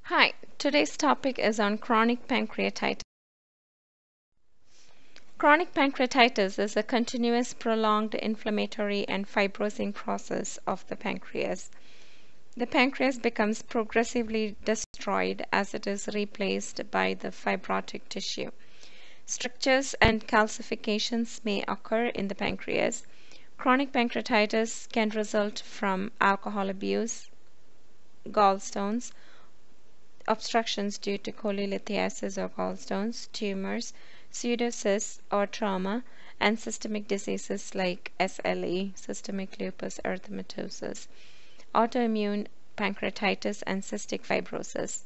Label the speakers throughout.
Speaker 1: Hi, today's topic is on chronic pancreatitis. Chronic pancreatitis is a continuous, prolonged inflammatory and fibrosing process of the pancreas. The pancreas becomes progressively destroyed as it is replaced by the fibrotic tissue. Strictures and calcifications may occur in the pancreas. Chronic pancreatitis can result from alcohol abuse, gallstones, obstructions due to cholelithiasis or gallstones, tumors, pseudocysts or trauma, and systemic diseases like SLE, systemic lupus erythematosus, autoimmune pancreatitis, and cystic fibrosis.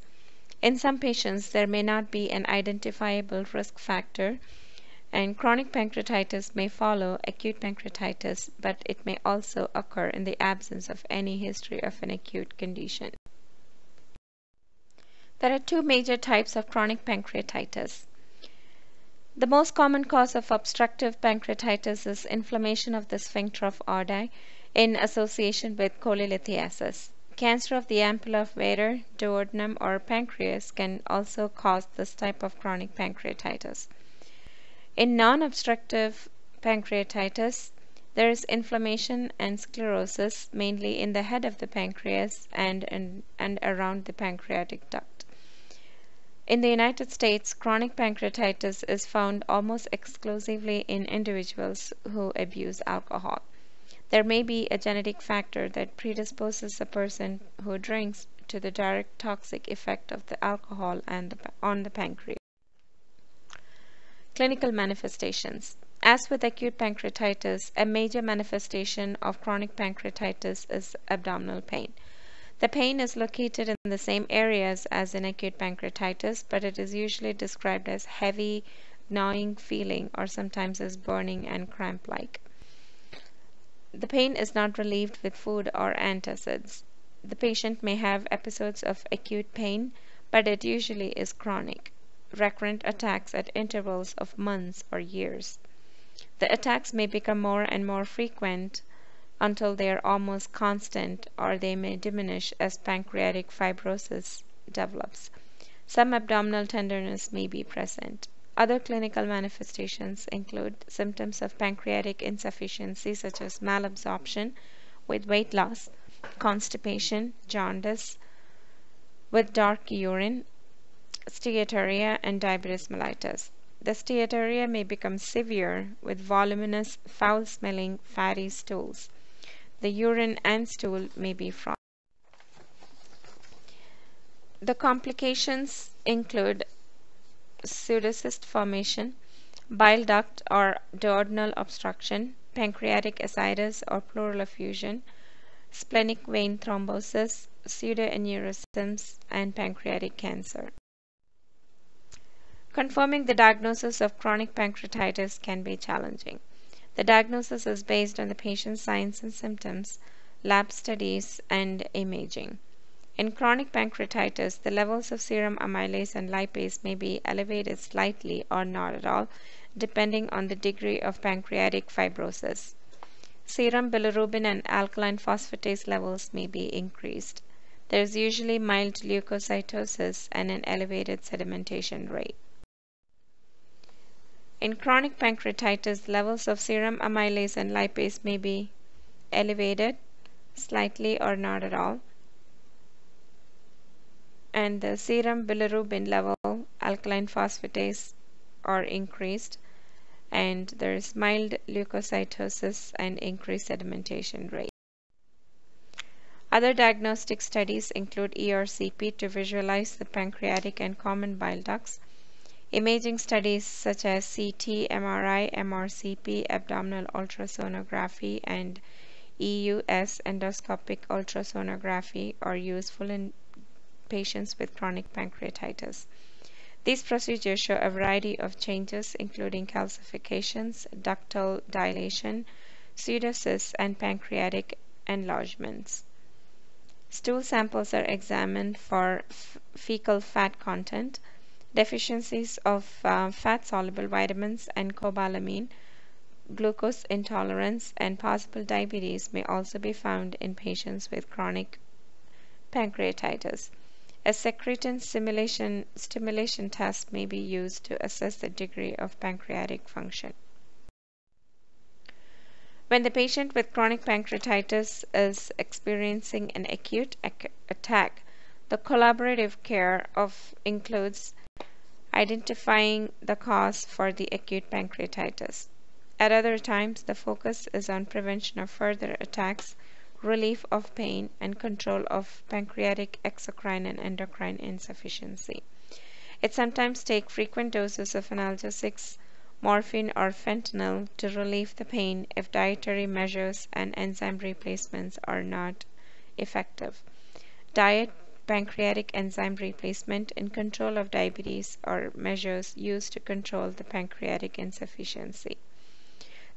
Speaker 1: In some patients, there may not be an identifiable risk factor, and chronic pancreatitis may follow acute pancreatitis, but it may also occur in the absence of any history of an acute condition. There are two major types of chronic pancreatitis. The most common cause of obstructive pancreatitis is inflammation of the sphincter of Oddi in association with cholelithiasis. Cancer of the ampulla of Vater, duodenum, or pancreas can also cause this type of chronic pancreatitis. In non-obstructive pancreatitis, there is inflammation and sclerosis mainly in the head of the pancreas and around the pancreatic duct. In the United States, chronic pancreatitis is found almost exclusively in individuals who abuse alcohol. There may be a genetic factor that predisposes a person who drinks to the direct toxic effect of the alcohol on the pancreas. Clinical manifestations. As with acute pancreatitis, a major manifestation of chronic pancreatitis is abdominal pain. The pain is located in the same areas as in acute pancreatitis, but it is usually described as heavy, gnawing feeling or sometimes as burning and cramp-like. The pain is not relieved with food or antacids. The patient may have episodes of acute pain, but it usually is chronic, recurrent attacks at intervals of months or years. The attacks may become more and more frequent until they are almost constant, or they may diminish as pancreatic fibrosis develops. Some abdominal tenderness may be present. Other clinical manifestations include symptoms of pancreatic insufficiency such as malabsorption with weight loss, constipation, jaundice with dark urine, steatorrhea, and diabetes mellitus. The steatorrhea may become severe with voluminous, foul-smelling, fatty stools. The urine and stool may be frothy. The complications include pseudocyst formation, bile duct or duodenal obstruction, pancreatic ascites or pleural effusion, splenic vein thrombosis, pseudoaneurysms, and pancreatic cancer. Confirming the diagnosis of chronic pancreatitis can be challenging. The diagnosis is based on the patient's signs and symptoms, lab studies, and imaging. In chronic pancreatitis, the levels of serum amylase and lipase may be elevated slightly or not at all, depending on the degree of pancreatic fibrosis. Serum bilirubin and alkaline phosphatase levels may be increased. There is usually mild leukocytosis and an elevated sedimentation rate. In chronic pancreatitis, levels of serum amylase and lipase may be elevated slightly or not at all, and the serum bilirubin level, alkaline phosphatase are increased, and there is mild leukocytosis and increased sedimentation rate. Other diagnostic studies include ERCP to visualize the pancreatic and common bile ducts, imaging studies such as CT, MRI, MRCP, abdominal ultrasonography, and EUS endoscopic ultrasonography are useful in patients with chronic pancreatitis. These procedures show a variety of changes, including calcifications, ductal dilation, pseudocysts, and pancreatic enlargements. Stool samples are examined for fecal fat content. Deficiencies of fat-soluble vitamins and cobalamin, glucose intolerance, and possible diabetes may also be found in patients with chronic pancreatitis. A secretin stimulation test may be used to assess the degree of pancreatic function. When the patient with chronic pancreatitis is experiencing an acute attack, the collaborative care includes identifying the cause for the acute pancreatitis. At other times, the focus is on prevention of further attacks, relief of pain, and control of pancreatic exocrine and endocrine insufficiency. It sometimes takes frequent doses of analgesics, morphine or fentanyl to relieve the pain if dietary measures and enzyme replacements are not effective. Diet, pancreatic enzyme replacement, and control of diabetes are measures used to control the pancreatic insufficiency.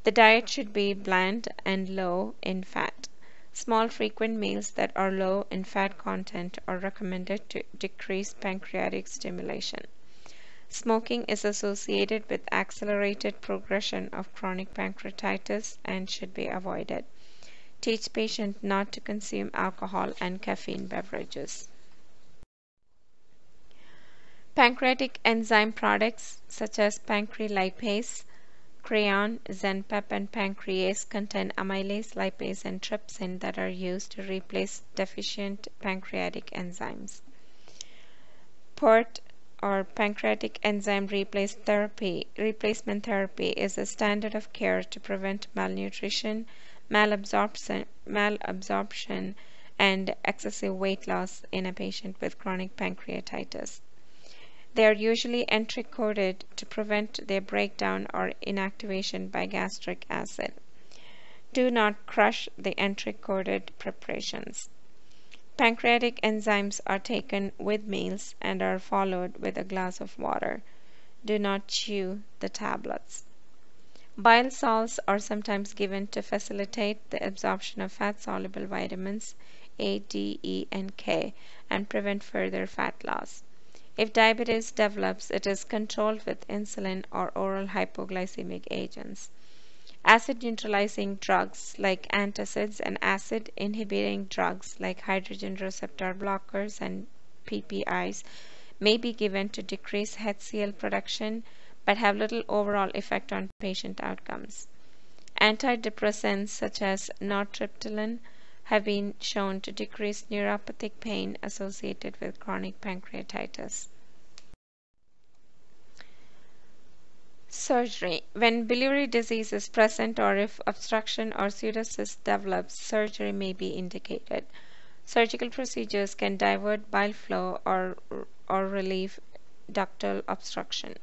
Speaker 1: The diet should be bland and low in fat. Small frequent meals that are low in fat content are recommended to decrease pancreatic stimulation. Smoking is associated with accelerated progression of chronic pancreatitis and should be avoided. Teach patient not to consume alcohol and caffeine beverages. Pancreatic enzyme products such as pancrelipase, Creon, Zenpep, and pancrease contain amylase, lipase, and trypsin that are used to replace deficient pancreatic enzymes. PERT, or pancreatic enzyme replacement therapy, is a standard of care to prevent malnutrition, malabsorption, and excessive weight loss in a patient with chronic pancreatitis. They are usually entry-coated to prevent their breakdown or inactivation by gastric acid. Do not crush the entry-coated preparations. Pancreatic enzymes are taken with meals and are followed with a glass of water. Do not chew the tablets. Bile salts are sometimes given to facilitate the absorption of fat-soluble vitamins A, D, E, and K and prevent further fat loss. If diabetes develops, it is controlled with insulin or oral hypoglycemic agents. Acid-neutralizing drugs like antacids and acid-inhibiting drugs like hydrogen receptor blockers and PPIs may be given to decrease HCl production but have little overall effect on patient outcomes. Antidepressants such as nortriptyline have been shown to decrease neuropathic pain associated with chronic pancreatitis. Surgery. When biliary disease is present or if obstruction or pseudocyst develops, surgery may be indicated. Surgical procedures can divert bile flow or relieve ductal obstruction.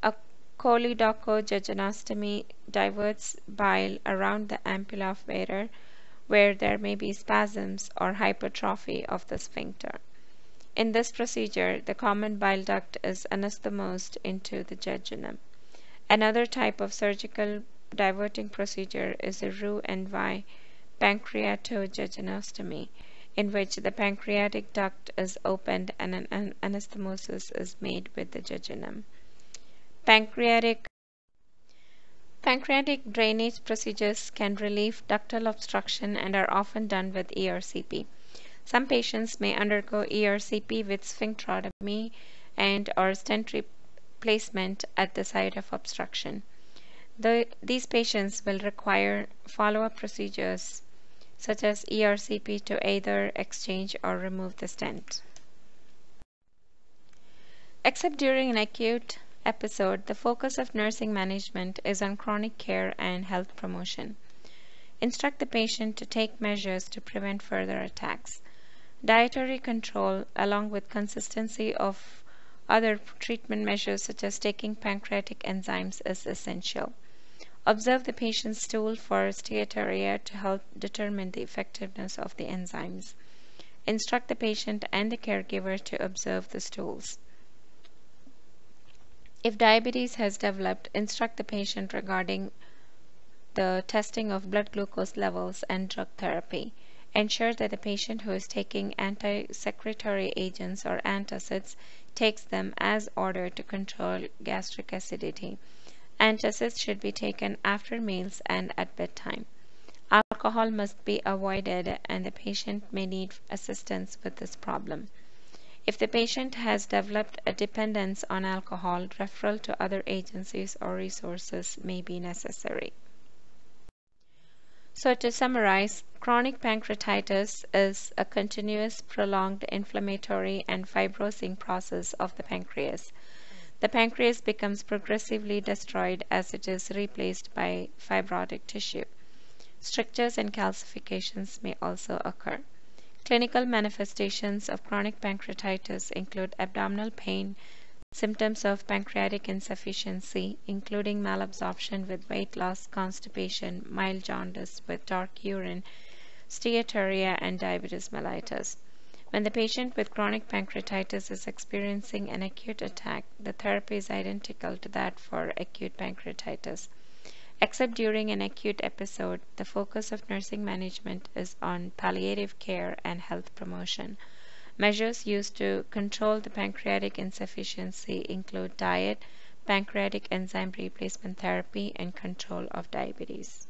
Speaker 1: A choledochojejunostomy diverts bile around the ampulla of Vater, where there may be spasms or hypertrophy of the sphincter. In this procedure, the common bile duct is anastomosed into the jejunum. Another type of surgical diverting procedure is a Roux-en-Y pancreatojejunostomy, in which the pancreatic duct is opened and an anastomosis is made with the jejunum. Pancreatic drainage procedures can relieve ductal obstruction and are often done with ERCP. Some patients may undergo ERCP with sphincterotomy or stent replacement at the site of obstruction. These patients will require follow-up procedures such as ERCP to either exchange or remove the stent. Except during an acute episode, the focus of nursing management is on chronic care and health promotion. Instruct the patient to take measures to prevent further attacks. Dietary control, along with consistency of other treatment measures such as taking pancreatic enzymes, is essential. Observe the patient's stool for steatorrhea to help determine the effectiveness of the enzymes. Instruct the patient and the caregiver to observe the stools. If diabetes has developed, instruct the patient regarding the testing of blood glucose levels and drug therapy. Ensure that the patient who is taking anti-secretory agents or antacids takes them as ordered to control gastric acidity. Antacids should be taken after meals and at bedtime. Alcohol must be avoided and the patient may need assistance with this problem. If the patient has developed a dependence on alcohol, referral to other agencies or resources may be necessary. So, to summarize, chronic pancreatitis is a continuous, prolonged inflammatory and fibrosing process of the pancreas. The pancreas becomes progressively destroyed as it is replaced by fibrotic tissue. Strictures and calcifications may also occur. Clinical manifestations of chronic pancreatitis include abdominal pain, symptoms of pancreatic insufficiency, including malabsorption with weight loss, constipation, mild jaundice with dark urine, steatorrhea, and diabetes mellitus. When the patient with chronic pancreatitis is experiencing an acute attack, the therapy is identical to that for acute pancreatitis. Except during an acute episode, the focus of nursing management is on palliative care and health promotion. Measures used to control the pancreatic insufficiency include diet, pancreatic enzyme replacement therapy, and control of diabetes.